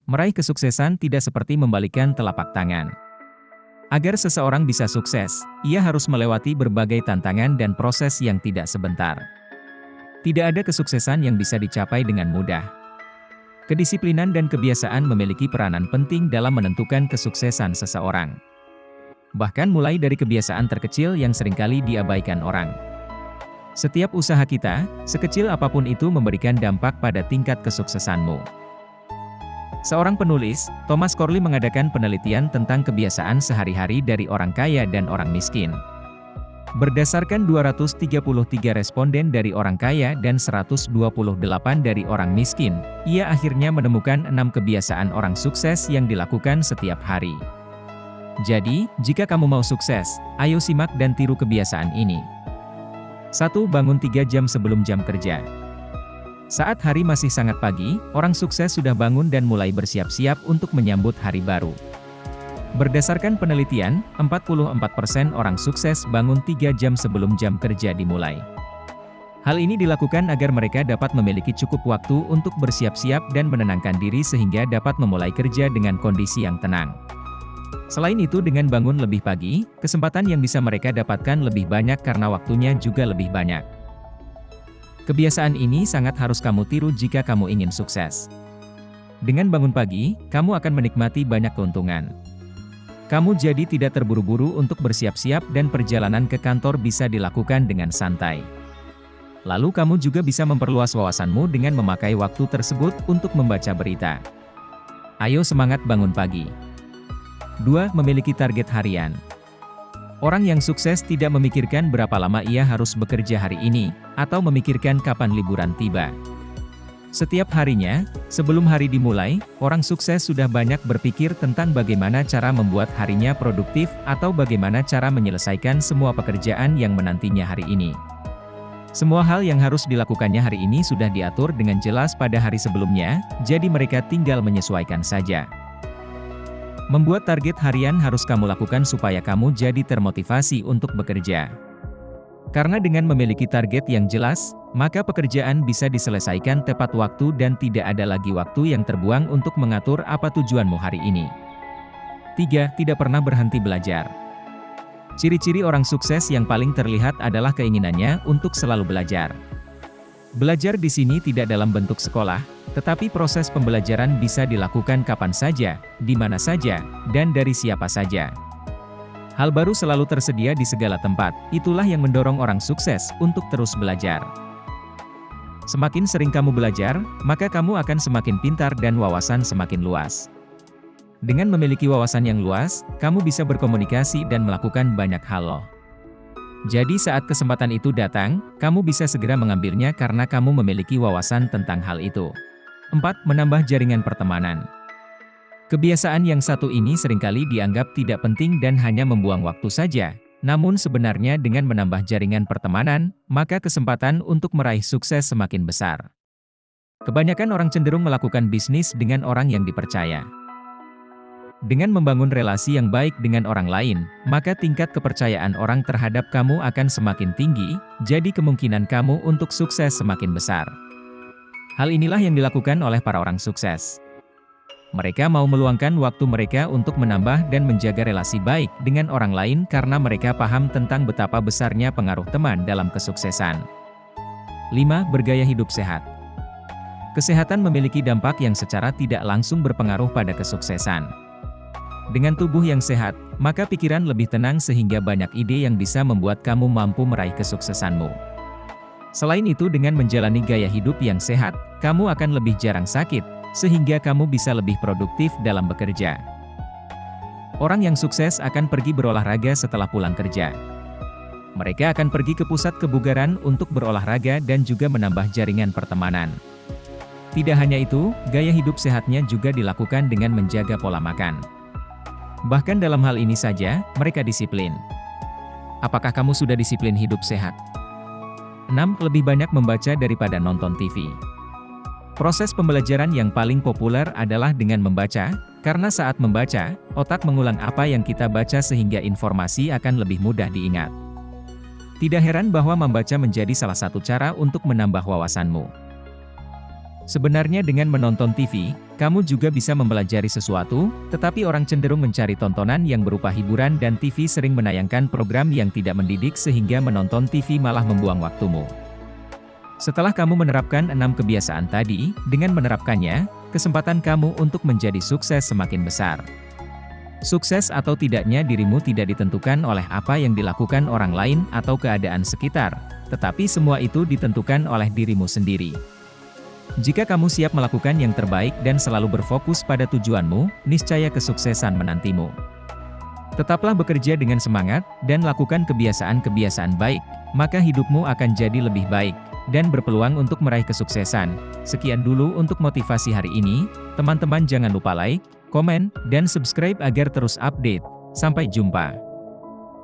Meraih kesuksesan tidak seperti membalikkan telapak tangan. Agar seseorang bisa sukses, ia harus melewati berbagai tantangan dan proses yang tidak sebentar. Tidak ada kesuksesan yang bisa dicapai dengan mudah. Kedisiplinan dan kebiasaan memiliki peranan penting dalam menentukan kesuksesan seseorang. Bahkan mulai dari kebiasaan terkecil yang seringkali diabaikan orang. Setiap usaha kita, sekecil apapun itu memberikan dampak pada tingkat kesuksesanmu. Seorang penulis, Thomas Corley mengadakan penelitian tentang kebiasaan sehari-hari dari orang kaya dan orang miskin. Berdasarkan 233 responden dari orang kaya dan 128 dari orang miskin, ia akhirnya menemukan 6 kebiasaan orang sukses yang dilakukan setiap hari. Jadi, jika kamu mau sukses, ayo simak dan tiru kebiasaan ini. 1. Bangun 3 jam sebelum jam kerja. Saat hari masih sangat pagi, orang sukses sudah bangun dan mulai bersiap-siap untuk menyambut hari baru. Berdasarkan penelitian, 44% orang sukses bangun 3 jam sebelum jam kerja dimulai. Hal ini dilakukan agar mereka dapat memiliki cukup waktu untuk bersiap-siap dan menenangkan diri sehingga dapat memulai kerja dengan kondisi yang tenang. Selain itu, dengan bangun lebih pagi, kesempatan yang bisa mereka dapatkan lebih banyak karena waktunya juga lebih banyak. Kebiasaan ini sangat harus kamu tiru jika kamu ingin sukses. Dengan bangun pagi, kamu akan menikmati banyak keuntungan. Kamu jadi tidak terburu-buru untuk bersiap-siap dan perjalanan ke kantor bisa dilakukan dengan santai. Lalu kamu juga bisa memperluas wawasanmu dengan memakai waktu tersebut untuk membaca berita. Ayo semangat bangun pagi. 2. Memiliki target harian. Orang yang sukses tidak memikirkan berapa lama ia harus bekerja hari ini, atau memikirkan kapan liburan tiba. Setiap harinya, sebelum hari dimulai, orang sukses sudah banyak berpikir tentang bagaimana cara membuat harinya produktif atau bagaimana cara menyelesaikan semua pekerjaan yang menantinya hari ini. Semua hal yang harus dilakukannya hari ini sudah diatur dengan jelas pada hari sebelumnya, jadi mereka tinggal menyesuaikan saja. Membuat target harian harus kamu lakukan supaya kamu jadi termotivasi untuk bekerja. Karena dengan memiliki target yang jelas, maka pekerjaan bisa diselesaikan tepat waktu dan tidak ada lagi waktu yang terbuang untuk mengatur apa tujuanmu hari ini. 3. Tidak pernah berhenti belajar. Ciri-ciri orang sukses yang paling terlihat adalah keinginannya untuk selalu belajar. Belajar di sini tidak dalam bentuk sekolah, tetapi proses pembelajaran bisa dilakukan kapan saja, di mana saja, dan dari siapa saja. Hal baru selalu tersedia di segala tempat, itulah yang mendorong orang sukses untuk terus belajar. Semakin sering kamu belajar, maka kamu akan semakin pintar dan wawasan semakin luas. Dengan memiliki wawasan yang luas, kamu bisa berkomunikasi dan melakukan banyak hal loh. Jadi saat kesempatan itu datang, kamu bisa segera mengambilnya karena kamu memiliki wawasan tentang hal itu. 4. Menambah jaringan pertemanan. Kebiasaan yang satu ini seringkali dianggap tidak penting dan hanya membuang waktu saja. Namun sebenarnya dengan menambah jaringan pertemanan, maka kesempatan untuk meraih sukses semakin besar. Kebanyakan orang cenderung melakukan bisnis dengan orang yang dipercaya. Dengan membangun relasi yang baik dengan orang lain, maka tingkat kepercayaan orang terhadap kamu akan semakin tinggi, jadi kemungkinan kamu untuk sukses semakin besar. Hal inilah yang dilakukan oleh para orang sukses. Mereka mau meluangkan waktu mereka untuk menambah dan menjaga relasi baik dengan orang lain karena mereka paham tentang betapa besarnya pengaruh teman dalam kesuksesan. 5. Bergaya hidup sehat. Kesehatan memiliki dampak yang secara tidak langsung berpengaruh pada kesuksesan. Dengan tubuh yang sehat, maka pikiran lebih tenang sehingga banyak ide yang bisa membuat kamu mampu meraih kesuksesanmu. Selain itu, dengan menjalani gaya hidup yang sehat, kamu akan lebih jarang sakit, sehingga kamu bisa lebih produktif dalam bekerja. Orang yang sukses akan pergi berolahraga setelah pulang kerja. Mereka akan pergi ke pusat kebugaran untuk berolahraga dan juga menambah jaringan pertemanan. Tidak hanya itu, gaya hidup sehatnya juga dilakukan dengan menjaga pola makan. Bahkan dalam hal ini saja, mereka disiplin. Apakah kamu sudah disiplin hidup sehat? 6. Lebih banyak membaca daripada nonton TV. Proses pembelajaran yang paling populer adalah dengan membaca, karena saat membaca, otak mengulang apa yang kita baca sehingga informasi akan lebih mudah diingat. Tidak heran bahwa membaca menjadi salah satu cara untuk menambah wawasanmu. Sebenarnya dengan menonton TV, kamu juga bisa mempelajari sesuatu, tetapi orang cenderung mencari tontonan yang berupa hiburan dan TV sering menayangkan program yang tidak mendidik sehingga menonton TV malah membuang waktumu. Setelah kamu menerapkan 6 kebiasaan tadi, dengan menerapkannya, kesempatan kamu untuk menjadi sukses semakin besar. Sukses atau tidaknya dirimu tidak ditentukan oleh apa yang dilakukan orang lain atau keadaan sekitar, tetapi semua itu ditentukan oleh dirimu sendiri. Jika kamu siap melakukan yang terbaik dan selalu berfokus pada tujuanmu, niscaya kesuksesan menantimu. Tetaplah bekerja dengan semangat, dan lakukan kebiasaan-kebiasaan baik, maka hidupmu akan jadi lebih baik, dan berpeluang untuk meraih kesuksesan. Sekian dulu untuk motivasi hari ini, teman-teman jangan lupa like, komen, dan subscribe agar terus update. Sampai jumpa.